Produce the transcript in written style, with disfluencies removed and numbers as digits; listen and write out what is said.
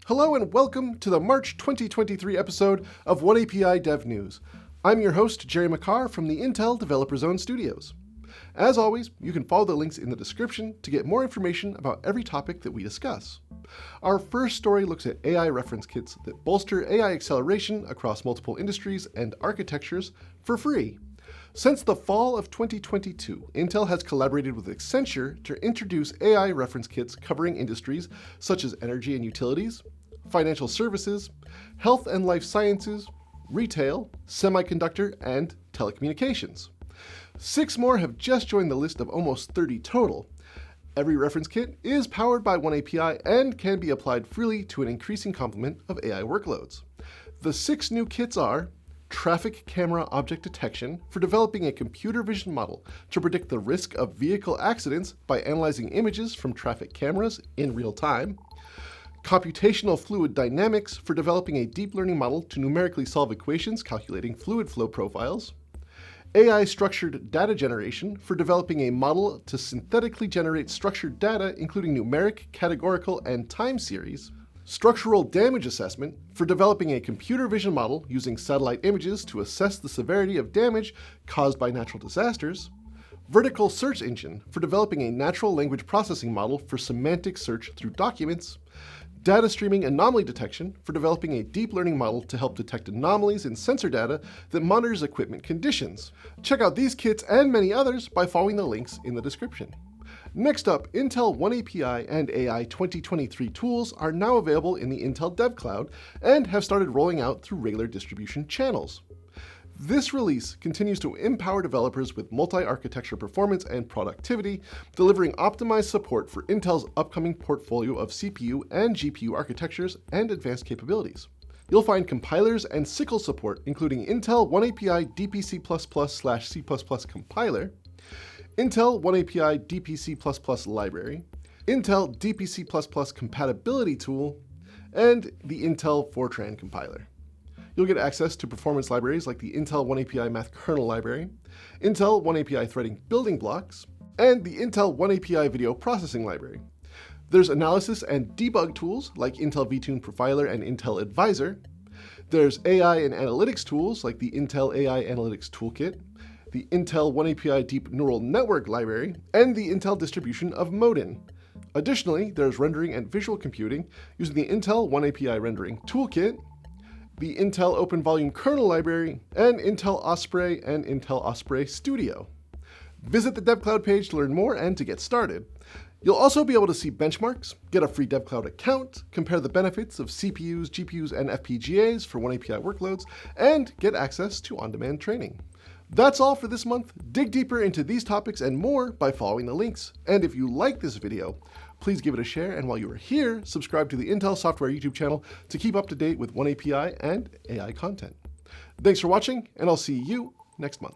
Hello and welcome to the March 2023 episode of oneAPI Dev News. I'm your host, Jerry McCarr from the Intel Developer Zone Studios. As always, you can follow the links in the description to get more information about every topic that we discuss. Our first story looks at AI reference kits that bolster AI acceleration across multiple industries and architectures for free. Since the fall of 2022, Intel has collaborated with Accenture to introduce AI reference kits covering industries such as energy and utilities, financial services, health and life sciences, retail, semiconductor, and telecommunications. 6 more have just joined the list of almost 30 total. Every reference kit is powered by oneAPI and can be applied freely to an increasing complement of AI workloads. The 6 new kits are Traffic Camera Object Detection for developing a computer vision model to predict the risk of vehicle accidents by analyzing images from traffic cameras in real time. Computational Fluid Dynamics for developing a deep learning model to numerically solve equations calculating fluid flow profiles. AI Structured Data Generation for developing a model to synthetically generate structured data including numeric, categorical, and time series. Structural Damage Assessment for developing a computer vision model using satellite images to assess the severity of damage caused by natural disasters. Vertical Search Engine for developing a natural language processing model for semantic search through documents. Data Streaming Anomaly Detection for developing a deep learning model to help detect anomalies in sensor data that monitors equipment conditions. Check out these kits and many others by following the links in the description. Next up, Intel oneAPI and AI 2023 tools are now available in the Intel DevCloud and have started rolling out through regular distribution channels. This release continues to empower developers with multi-architecture performance and productivity, delivering optimized support for Intel's upcoming portfolio of CPU and GPU architectures and advanced capabilities. You'll find compilers and SYCL support, including Intel oneAPI DPC++/C++ compiler, Intel oneAPI DPC++ library, Intel DPC++ compatibility tool, and the Intel Fortran compiler. You'll get access to performance libraries like the Intel oneAPI Math Kernel library, Intel oneAPI threading building blocks, and the Intel oneAPI video processing library. There's analysis and debug tools like Intel vTune Profiler and Intel Advisor. There's AI and analytics tools like the Intel AI Analytics Toolkit, the Intel oneAPI Deep Neural Network library, and the Intel distribution of Modin. Additionally, there's rendering and visual computing using the Intel oneAPI Rendering Toolkit, the Intel Open Volume Kernel library, and Intel Osprey and Intel Osprey Studio. Visit the DevCloud page to learn more and to get started. You'll also be able to see benchmarks, get a free DevCloud account, compare the benefits of CPUs, GPUs, and FPGAs for oneAPI workloads, and get access to on-demand training. That's all for this month. Dig deeper into these topics and more by following the links. And if you like this video, please give it a share, and while you are here, subscribe to the Intel Software YouTube channel to keep up to date with oneAPI and AI content. Thanks for watching, and I'll see you next month.